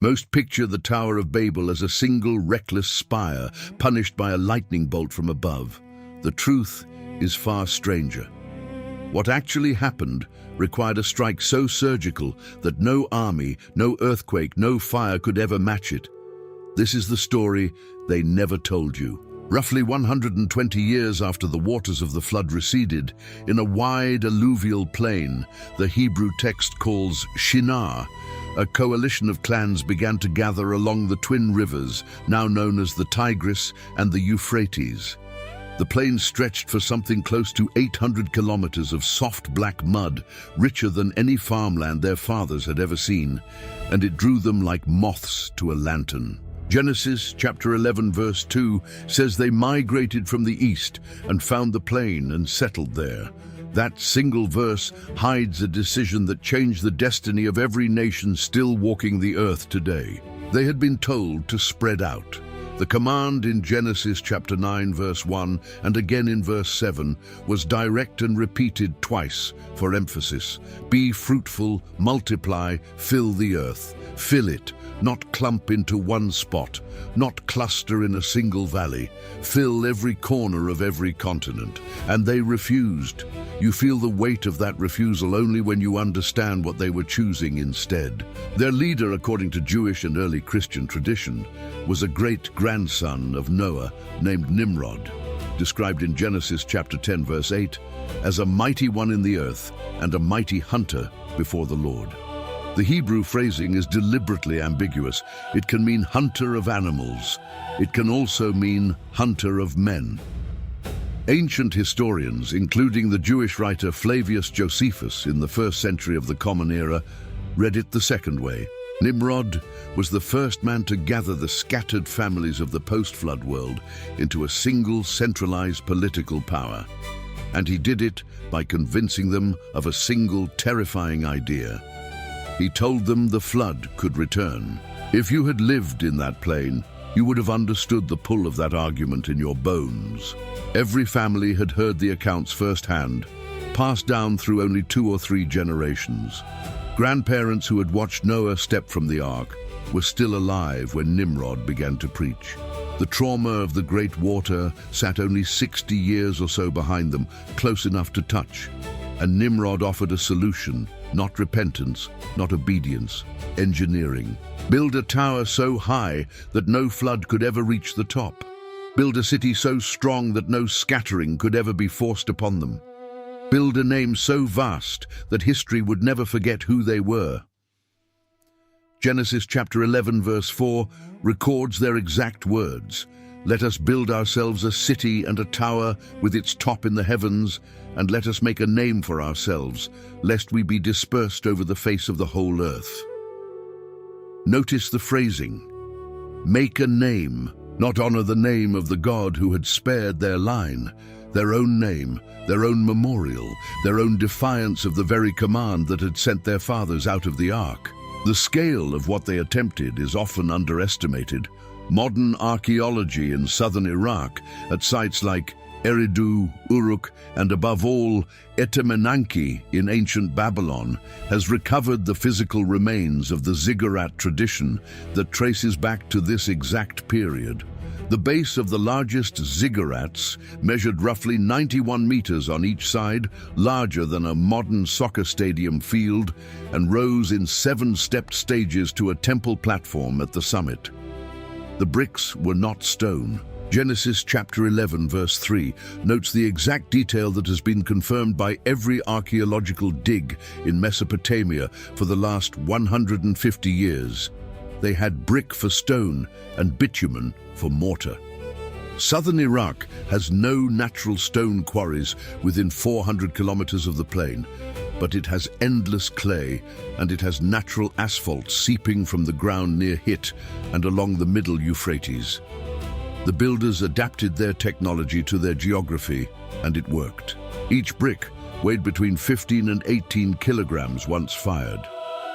Most picture the Tower of Babel as a single reckless spire punished by a lightning bolt from above. The truth is far stranger. What actually happened required a strike so surgical that no army, no earthquake, no fire could ever match it. This is the story they never told you. Roughly 120 years after the waters of the flood receded, in a wide alluvial plain, the Hebrew text calls Shinar, a coalition of clans began to gather along the twin rivers, now known as the Tigris and the Euphrates. The plain stretched for something close to 800 kilometers of soft black mud, richer than any farmland their fathers had ever seen, and it drew them like moths to a lantern. Genesis chapter 11 verse 2 says they migrated from the east and found the plain and settled there. That single verse hides a decision that changed the destiny of every nation still walking the earth today. They had been told to spread out. The command in Genesis chapter 9 verse 1 and again in verse 7 was direct and repeated twice for emphasis. Be fruitful, multiply, fill the earth. Fill it, not clump into one spot, not cluster in a single valley. Fill every corner of every continent. And they refused. You feel the weight of that refusal only when you understand what they were choosing instead. Their leader, according to Jewish and early Christian tradition, was a great-grandson of Noah named Nimrod, described in Genesis chapter 10 verse 8 as a mighty one in the earth and a mighty hunter before the Lord. The Hebrew phrasing is deliberately ambiguous. It can mean hunter of animals. It can also mean hunter of men. Ancient historians, including the Jewish writer Flavius Josephus in the 1st century of the Common Era, read it the second way. Nimrod was the first man to gather the scattered families of the post-flood world into a single centralized political power. And he did it by convincing them of a single terrifying idea. He told them the flood could return. If you had lived in that plain, you would have understood the pull of that argument in your bones. Every family had heard the accounts firsthand, passed down through only 2 or 3 generations. Grandparents who had watched Noah step from the ark were still alive when Nimrod began to preach. The trauma of the great water sat only 60 years or so behind them, close enough to touch. And Nimrod offered a solution, not repentance, not obedience, engineering. Build a tower so high that no flood could ever reach the top. Build a city so strong that no scattering could ever be forced upon them. Build a name so vast that history would never forget who they were. Genesis chapter 11 verse 4 records their exact words. Let us build ourselves a city and a tower with its top in the heavens, and let us make a name for ourselves, lest we be dispersed over the face of the whole earth. Notice the phrasing. Make a name, not honor the name of the God who had spared their line, their own name, their own memorial, their own defiance of the very command that had sent their fathers out of the ark. The scale of what they attempted is often underestimated. Modern archaeology in southern Iraq, at sites like Eridu, Uruk, and above all, Etemenanki in ancient Babylon, has recovered the physical remains of the ziggurat tradition that traces back to this exact period. The base of the largest ziggurats measured roughly 91 meters on each side, larger than a modern soccer stadium field, and rose in 7 stepped stages to a temple platform at the summit. The bricks were not stone. Genesis chapter 11 verse 3 notes the exact detail that has been confirmed by every archaeological dig in Mesopotamia for the last 150 years. They had brick for stone and bitumen for mortar. Southern Iraq has no natural stone quarries within 400 kilometers of the plain, but it has endless clay, and it has natural asphalt seeping from the ground near Hit and along the middle Euphrates. The builders adapted their technology to their geography, and it worked. Each brick weighed between 15 and 18 kilograms once fired.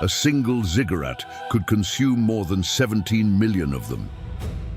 A single ziggurat could consume more than 17 million of them.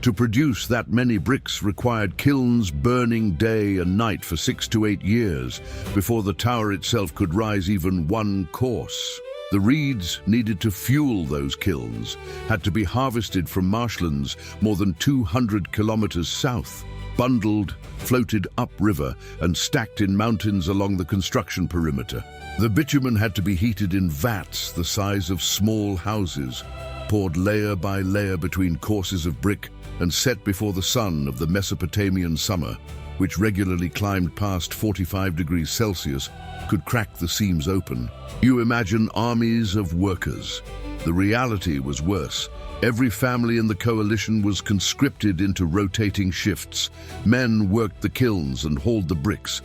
To produce that many bricks required kilns burning day and night for 6 to 8 years before the tower itself could rise even one course. The reeds needed to fuel those kilns had to be harvested from marshlands more than 200 kilometers south, bundled, floated upriver, and stacked in mountains along the construction perimeter. The bitumen had to be heated in vats the size of small houses, poured layer by layer between courses of brick, and set before the sun of the Mesopotamian summer, which regularly climbed past 45 degrees Celsius, could crack the seams open. You imagine armies of workers. The reality was worse. Every family in the coalition was conscripted into rotating shifts. Men worked the kilns and hauled the bricks.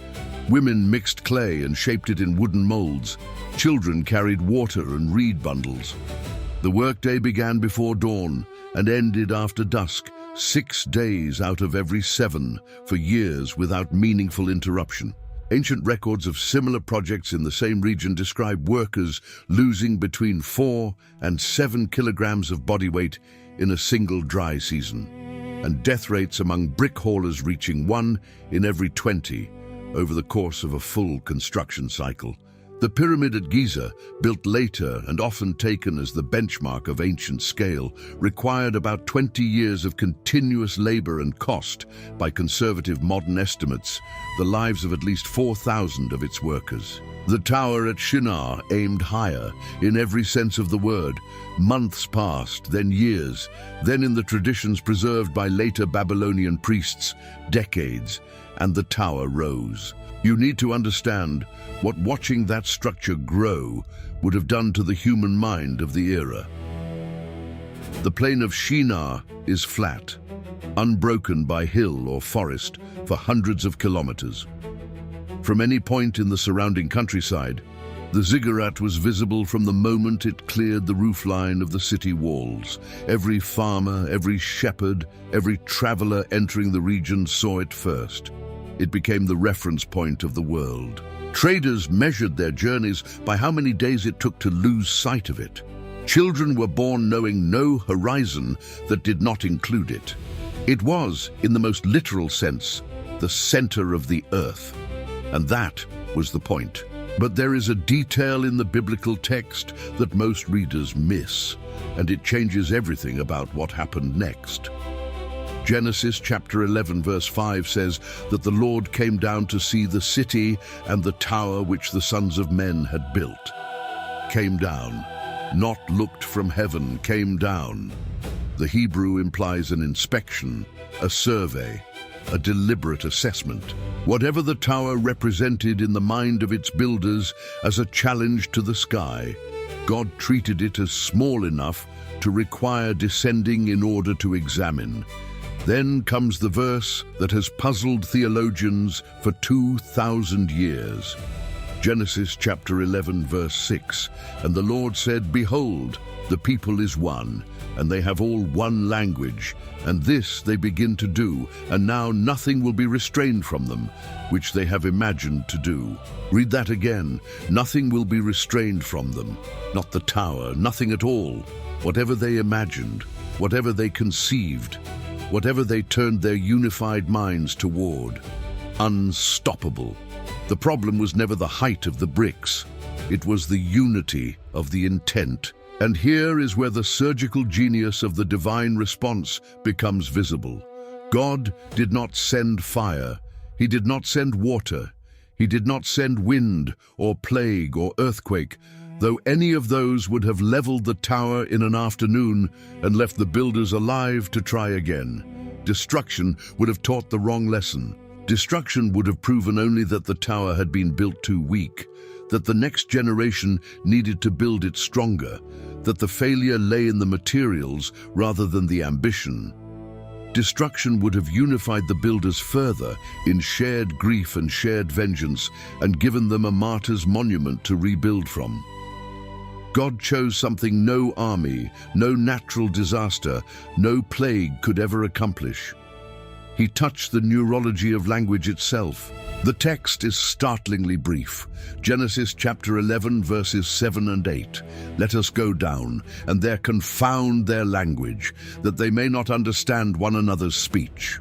Women mixed clay and shaped it in wooden molds. Children carried water and reed bundles. The workday began before dawn and ended after dusk, 6 days out of every 7 for years without meaningful interruption. Ancient records of similar projects in the same region describe workers losing between 4 and 7 kilograms of body weight in a single dry season, and death rates among brick haulers reaching 1 in every 20 over the course of a full construction cycle. The pyramid at Giza, built later and often taken as the benchmark of ancient scale, required about 20 years of continuous labor and cost, by conservative modern estimates, the lives of at least 4,000 of its workers. The tower at Shinar aimed higher, in every sense of the word. Months passed, then years, then in the traditions preserved by later Babylonian priests, decades, and the tower rose. You need to understand what watching that structure grow would have done to the human mind of the era. The plain of Shinar is flat, unbroken by hill or forest for hundreds of kilometers. From any point in the surrounding countryside, the ziggurat was visible from the moment it cleared the roofline of the city walls. Every farmer, every shepherd, every traveler entering the region saw it first. It became the reference point of the world. Traders measured their journeys by how many days it took to lose sight of it. Children were born knowing no horizon that did not include it. It was, in the most literal sense, the center of the earth. And that was the point. But there is a detail in the biblical text that most readers miss, and it changes everything about what happened next. Genesis chapter 11 verse 5 says that the Lord came down to see the city and the tower which the sons of men had built. Came down, not looked from heaven, came down. The Hebrew implies an inspection, a survey, a deliberate assessment. Whatever the tower represented in the mind of its builders as a challenge to the sky, God treated it as small enough to require descending in order to examine. Then comes the verse that has puzzled theologians for 2,000 years. Genesis chapter 11 verse 6, "And the Lord said, Behold, the people is one, and they have all one language, and this they begin to do, and now nothing will be restrained from them, which they have imagined to do." Read that again. Nothing will be restrained from them. Not the tower, nothing at all. Whatever they imagined, whatever they conceived, whatever they turned their unified minds toward. Unstoppable. The problem was never the height of the bricks. It was the unity of the intent. And here is where the surgical genius of the divine response becomes visible. God did not send fire. He did not send water. He did not send wind or plague or earthquake, though any of those would have leveled the tower in an afternoon and left the builders alive to try again. Destruction would have taught the wrong lesson. Destruction would have proven only that the tower had been built too weak, that the next generation needed to build it stronger, that the failure lay in the materials rather than the ambition. Destruction would have unified the builders further in shared grief and shared vengeance, and given them a martyr's monument to rebuild from. God chose something no army, no natural disaster, no plague could ever accomplish. He touched the neurology of language itself. The text is startlingly brief. Genesis chapter 11 verses 7 and 8. "Let us go down, and there confound their language, that they may not understand one another's speech.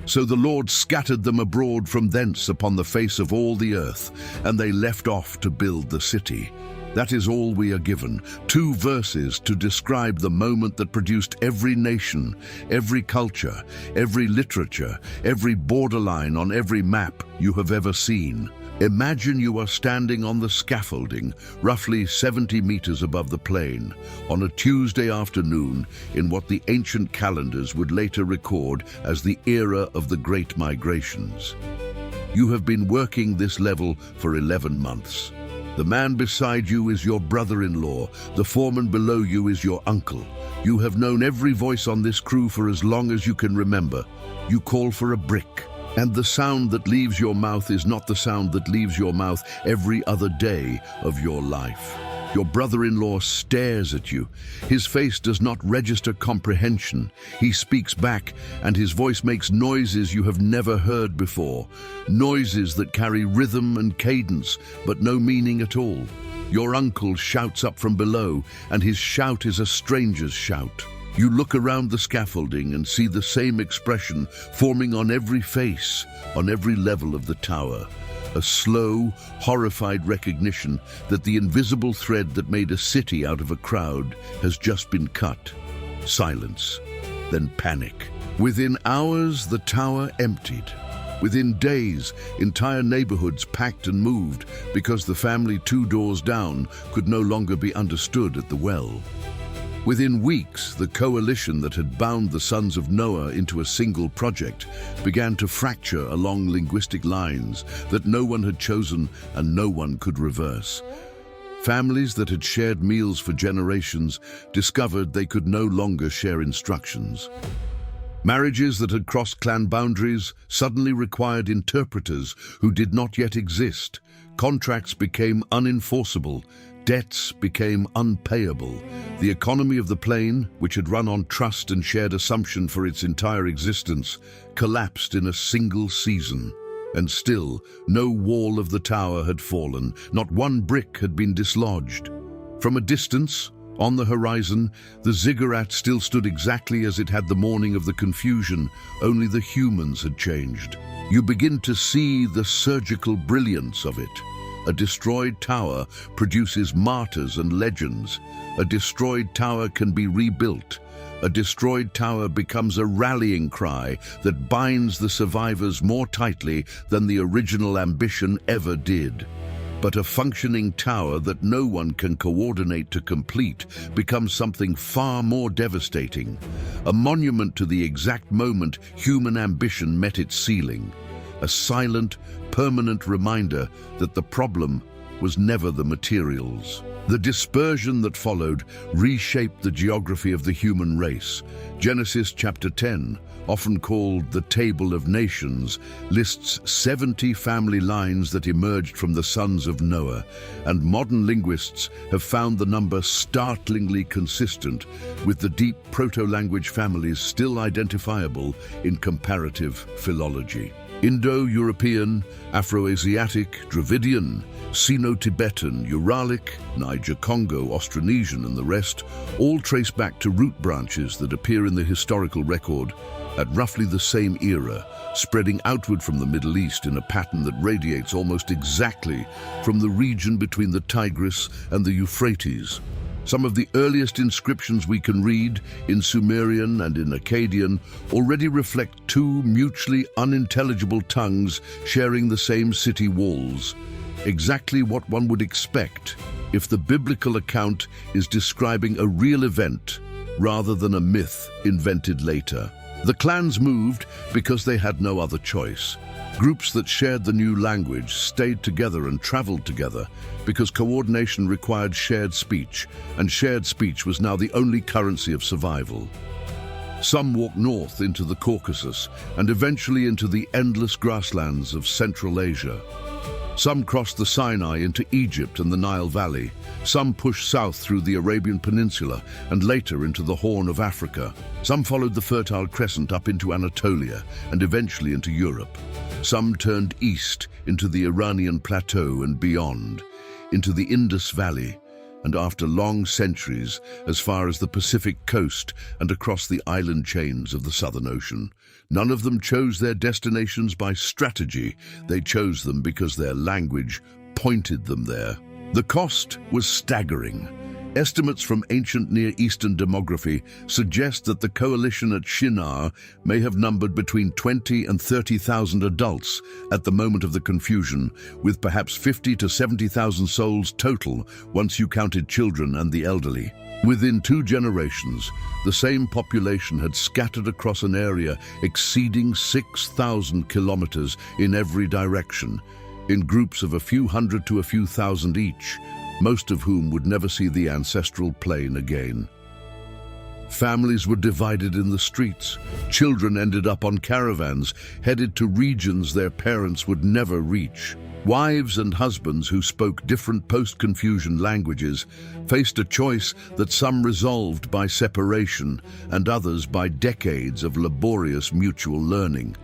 So the Lord scattered them abroad from thence upon the face of all the earth, and they left off to build the city. That is all we are given. 2 verses to describe the moment that produced every nation, every culture, every literature, every borderline on every map you have ever seen. Imagine you are standing on the scaffolding, roughly 70 meters above the plain, on a Tuesday afternoon in what the ancient calendars would later record as the era of the Great Migrations. You have been working this level for 11 months. The man beside you is your brother-in-law. The foreman below you is your uncle. You have known every voice on this crew for as long as you can remember. You call for a brick, and the sound that leaves your mouth is not the sound that leaves your mouth every other day of your life. Your brother-in-law stares at you. His face does not register comprehension. He speaks back, and his voice makes noises you have never heard before. Noises that carry rhythm and cadence, but no meaning at all. Your uncle shouts up from below, and his shout is a stranger's shout. You look around the scaffolding and see the same expression forming on every face, on every level of the tower. A slow, horrified recognition that the invisible thread that made a city out of a crowd has just been cut. Silence, then panic. Within hours, the tower emptied. Within days, entire neighborhoods packed and moved because the family 2 doors down could no longer be understood at the well. Within weeks, the coalition that had bound the sons of Noah into a single project began to fracture along linguistic lines that no one had chosen and no one could reverse. Families that had shared meals for generations discovered they could no longer share instructions. Marriages that had crossed clan boundaries suddenly required interpreters who did not yet exist. Contracts became unenforceable. Debts became unpayable. The economy of the plain, which had run on trust and shared assumption for its entire existence, collapsed in a single season. And still, no wall of the tower had fallen, not one brick had been dislodged. From a distance, on the horizon, the ziggurat still stood exactly as it had the morning of the confusion, only the humans had changed. You begin to see the surgical brilliance of it. A destroyed tower produces martyrs and legends. A destroyed tower can be rebuilt. A destroyed tower becomes a rallying cry that binds the survivors more tightly than the original ambition ever did. But a functioning tower that no one can coordinate to complete becomes something far more devastating. A monument to the exact moment human ambition met its ceiling. A silent, permanent reminder that the problem was never the materials. The dispersion that followed reshaped the geography of the human race. Genesis chapter 10, often called the Table of Nations, lists 70 family lines that emerged from the sons of Noah, and modern linguists have found the number startlingly consistent with the deep proto-language families still identifiable in comparative philology. Indo-European, Afro-Asiatic, Dravidian, Sino-Tibetan, Uralic, Niger-Congo, Austronesian and the rest all trace back to root branches that appear in the historical record at roughly the same era, spreading outward from the Middle East in a pattern that radiates almost exactly from the region between the Tigris and the Euphrates. Some of the earliest inscriptions we can read, in Sumerian and in Akkadian, already reflect 2 mutually unintelligible tongues sharing the same city walls. Exactly what one would expect if the biblical account is describing a real event rather than a myth invented later. The clans moved because they had no other choice. Groups that shared the new language stayed together and traveled together because coordination required shared speech, and shared speech was now the only currency of survival. Some walked north into the Caucasus and eventually into the endless grasslands of Central Asia. Some crossed the Sinai into Egypt and the Nile Valley. Some pushed south through the Arabian Peninsula and later into the Horn of Africa. Some followed the Fertile Crescent up into Anatolia and eventually into Europe. Some turned east into the Iranian Plateau and beyond, into the Indus Valley, and after long centuries, as far as the Pacific coast and across the island chains of the Southern Ocean. None of them chose their destinations by strategy. They chose them because their language pointed them there. The cost was staggering. Estimates from ancient Near Eastern demography suggest that the coalition at Shinar may have numbered between 20 and 30,000 adults at the moment of the confusion, with perhaps 50 to 70,000 souls total once you counted children and the elderly. Within 2 generations, the same population had scattered across an area exceeding 6,000 kilometers in every direction, in groups of a few hundred to a few thousand each, most of whom would never see the ancestral plane again. Families were divided in the streets. Children ended up on caravans, headed to regions their parents would never reach. Wives and husbands who spoke different post-confusion languages faced a choice that some resolved by separation and others by decades of laborious mutual learning.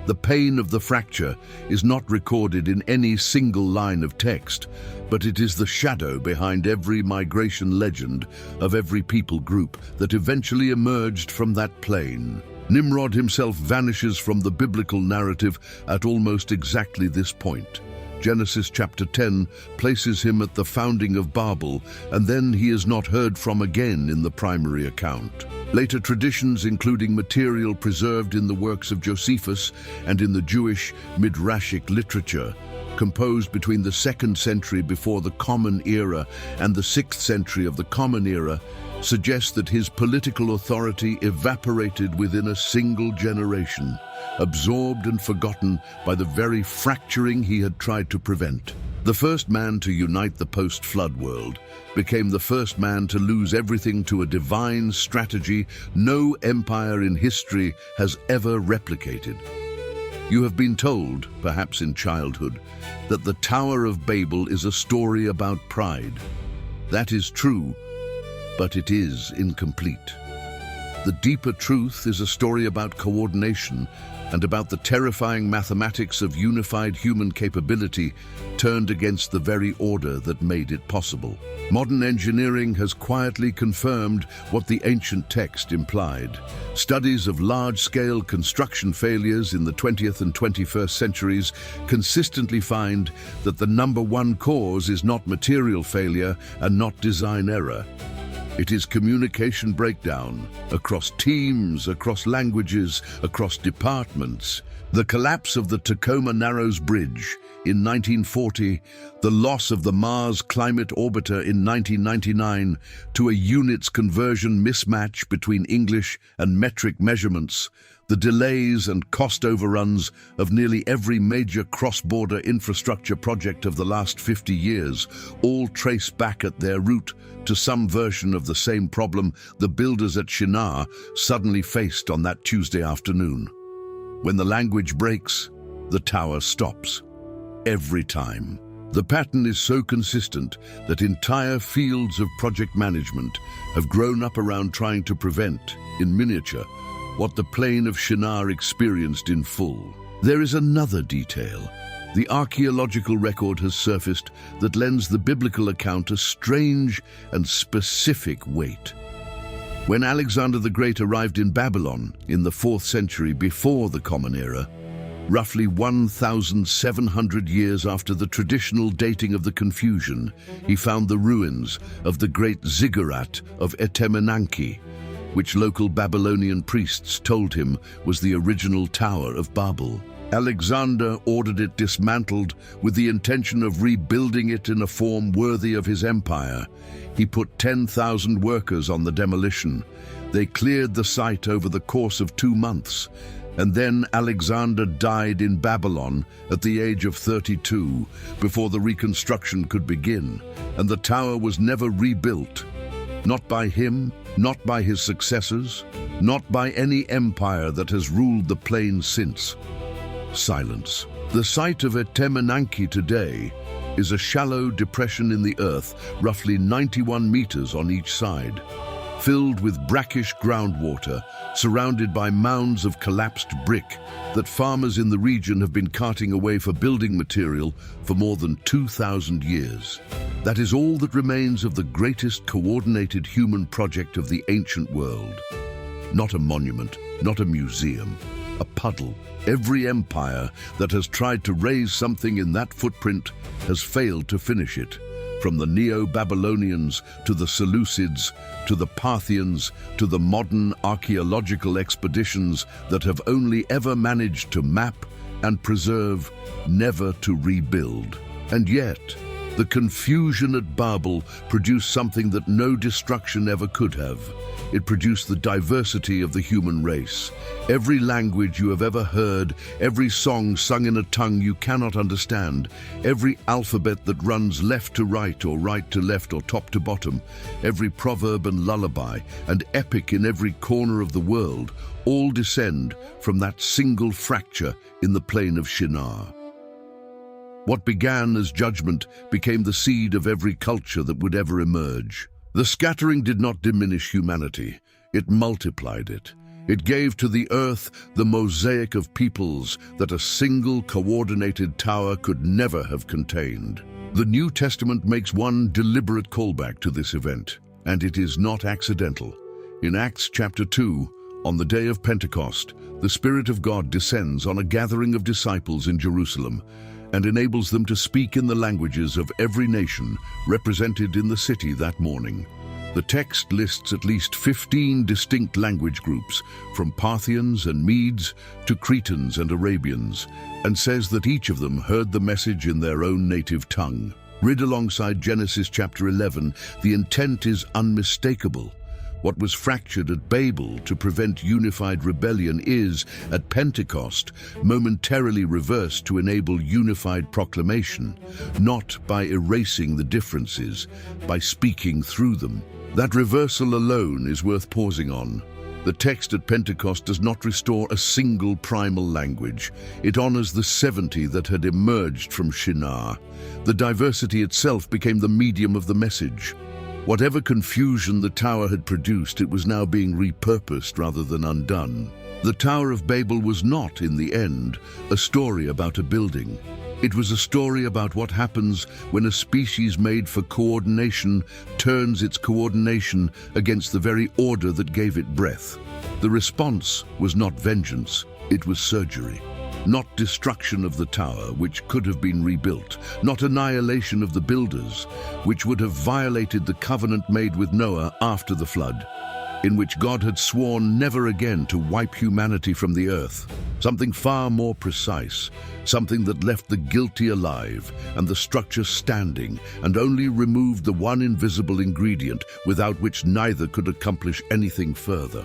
The pain of the fracture is not recorded in any single line of text, but it is the shadow behind every migration legend of every people group that eventually emerged from that plain. Nimrod himself vanishes from the biblical narrative at almost exactly this point. Genesis chapter 10 places him at the founding of Babel, and then he is not heard from again in the primary account. Later traditions, including material preserved in the works of Josephus and in the Jewish Midrashic literature, composed between the 2nd century before the Common Era and the 6th century of the Common Era, suggest that his political authority evaporated within a single generation, absorbed and forgotten by the very fracturing he had tried to prevent. The first man to unite the post-flood world became the first man to lose everything to a divine strategy no empire in history has ever replicated. You have been told, perhaps in childhood, that the Tower of Babel is a story about pride. That is true, but it is incomplete. The deeper truth is a story about coordination and about the terrifying mathematics of unified human capability turned against the very order that made it possible. Modern engineering has quietly confirmed what the ancient text implied. Studies of large-scale construction failures in the 20th and 21st centuries consistently find that the number one cause is not material failure and not design error. It is communication breakdown across teams, across languages, across departments. The collapse of the Tacoma Narrows Bridge in 1940, the loss of the Mars Climate Orbiter in 1999 to a units conversion mismatch between English and metric measurements, the delays and cost overruns of nearly every major cross-border infrastructure project of the last 50 years all trace back at their root to some version of the same problem the builders at Shinar suddenly faced on that Tuesday afternoon. When the language breaks, the tower stops. Every time. The pattern is so consistent that entire fields of project management have grown up around trying to prevent, in miniature, what the plain of Shinar experienced in full. There is another detail. The archaeological record has surfaced that lends the biblical account a strange and specific weight. When Alexander the Great arrived in Babylon in the 4th century before the Common Era, roughly 1,700 years after the traditional dating of the confusion, he found the ruins of the great ziggurat of Etemenanki, which local Babylonian priests told him was the original Tower of Babel. Alexander ordered it dismantled with the intention of rebuilding it in a form worthy of his empire. He put 10,000 workers on the demolition. They cleared the site over the course of 2 months, and then Alexander died in Babylon at the age of 32 before the reconstruction could begin, and the tower was never rebuilt. Not by him, not by his successors, not by any empire that has ruled the plain since. Silence. The site of Etemenanki today is a shallow depression in the earth, roughly 91 meters on each side, filled with brackish groundwater, surrounded by mounds of collapsed brick that farmers in the region have been carting away for building material for more than 2,000 years. That is all that remains of the greatest coordinated human project of the ancient world. Not a monument, not a museum, a puddle. Every empire that has tried to raise something in that footprint has failed to finish it. from the Neo-Babylonians to the Seleucids to the Parthians to the modern archaeological expeditions that have only ever managed to map and preserve, never to rebuild. And yet, the confusion at Babel produced something that no destruction ever could have. It produced the diversity of the human race. Every language you have ever heard, every song sung in a tongue you cannot understand, every alphabet that runs left to right or right to left or top to bottom, every proverb and lullaby and epic in every corner of the world, all descend from that single fracture in the plain of Shinar. What began as judgment became the seed of every culture that would ever emerge. The scattering did not diminish humanity, it multiplied it. It gave to the earth the mosaic of peoples that a single coordinated tower could never have contained. The New Testament makes one deliberate callback to this event, and it is not accidental. In Acts chapter 2, on the day of Pentecost, the Spirit of God descends on a gathering of disciples in Jerusalem and enables them to speak in the languages of every nation represented in the city that morning. The text lists at least 15 distinct language groups, from Parthians and Medes to Cretans and Arabians, and says that each of them heard the message in their own native tongue. Read alongside Genesis chapter 11, the intent is unmistakable. What was fractured at Babel to prevent unified rebellion is, at Pentecost, momentarily reversed to enable unified proclamation, not by erasing the differences, by speaking through them. That reversal alone is worth pausing on. The text at Pentecost does not restore a single primal language. It honors the 70 that had emerged from Shinar. The diversity itself became the medium of the message. Whatever confusion the tower had produced, it was now being repurposed rather than undone. The Tower of Babel was not, in the end, a story about a building. It was a story about what happens when a species made for coordination turns its coordination against the very order that gave it breath. The response was not vengeance, it was surgery. Not destruction of the tower, which could have been rebuilt, not annihilation of the builders, which would have violated the covenant made with Noah after the flood, in which God had sworn never again to wipe humanity from the earth. Something far more precise, something that left the guilty alive and the structure standing and only removed the one invisible ingredient without which neither could accomplish anything further.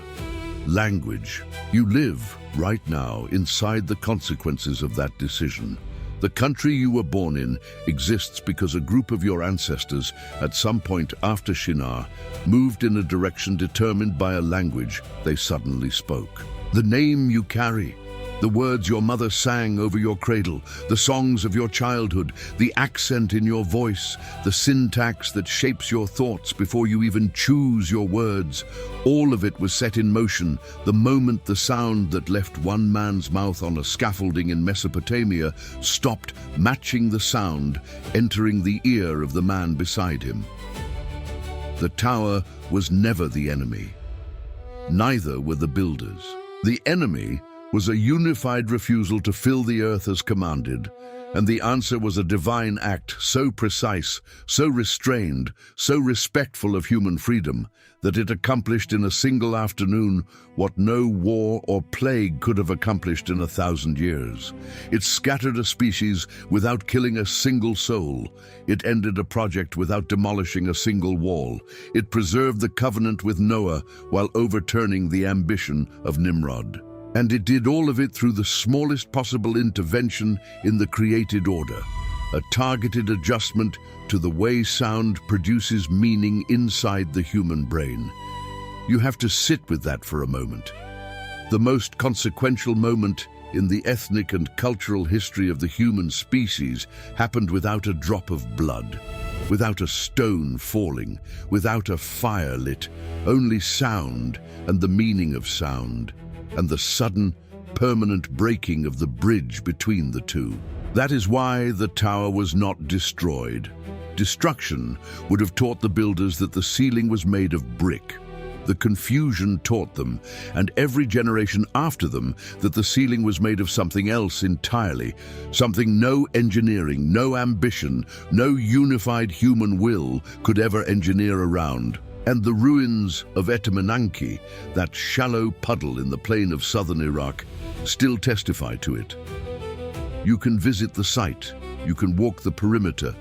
Language. You live right now inside the consequences of that decision. The country you were born in exists because a group of your ancestors, at some point after Shinar, moved in a direction determined by a language they suddenly spoke. The name you carry, the words your mother sang over your cradle, the songs of your childhood, the accent in your voice, the syntax that shapes your thoughts before you even choose your words, all of it was set in motion the moment the sound that left one man's mouth on a scaffolding in Mesopotamia stopped matching the sound entering the ear of the man beside him. The tower was never the enemy. Neither were the builders. The enemy was a unified refusal to fill the earth as commanded, and the answer was a divine act so precise, so restrained, so respectful of human freedom, that it accomplished in a single afternoon what no war or plague could have accomplished in 1,000 years. It scattered a species without killing a single soul. It ended a project without demolishing a single wall. It preserved the covenant with Noah while overturning the ambition of Nimrod. And it did all of it through the smallest possible intervention in the created order, a targeted adjustment to the way sound produces meaning inside the human brain. You have to sit with that for a moment. The most consequential moment in the ethnic and cultural history of the human species happened without a drop of blood, without a stone falling, without a fire lit, only sound and the meaning of sound, and the sudden, permanent breaking of the bridge between the two. That is why the tower was not destroyed. Destruction would have taught the builders that the ceiling was made of brick. The confusion taught them, and every generation after them, that the ceiling was made of something else entirely, something no engineering, no ambition, no unified human will could ever engineer around. And the ruins of Etemenanki, that shallow puddle in the plain of southern Iraq, still testify to it. You can visit the site, you can walk the perimeter,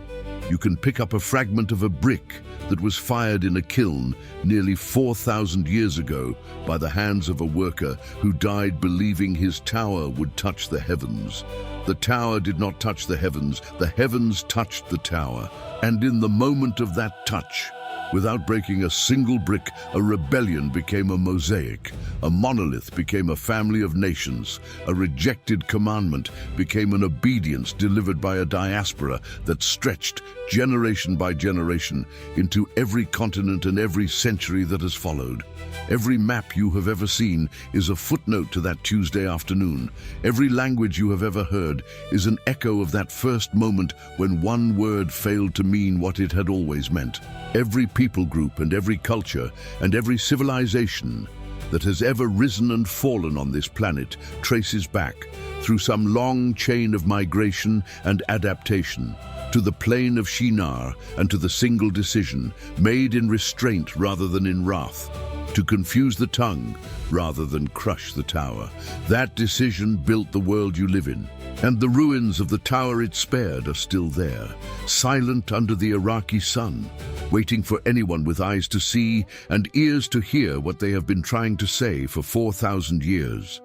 you can pick up a fragment of a brick that was fired in a kiln nearly 4,000 years ago by the hands of a worker who died believing his tower would touch the heavens. The tower did not touch the heavens touched the tower, and in the moment of that touch, without breaking a single brick, a rebellion became a mosaic. A monolith became a family of nations. A rejected commandment became an obedience delivered by a diaspora that stretched generation by generation into every continent and every century that has followed. Every map you have ever seen is a footnote to that Tuesday afternoon. Every language you have ever heard is an echo of that first moment when one word failed to mean what it had always meant. Every people group and every culture and every civilization that has ever risen and fallen on this planet traces back, through some long chain of migration and adaptation, to the plain of Shinar and to the single decision, made in restraint rather than in wrath, to confuse the tongue rather than crush the tower. That decision built the world you live in, and the ruins of the tower it spared are still there, silent under the Iraqi sun, waiting for anyone with eyes to see and ears to hear what they have been trying to say for 4,000 years.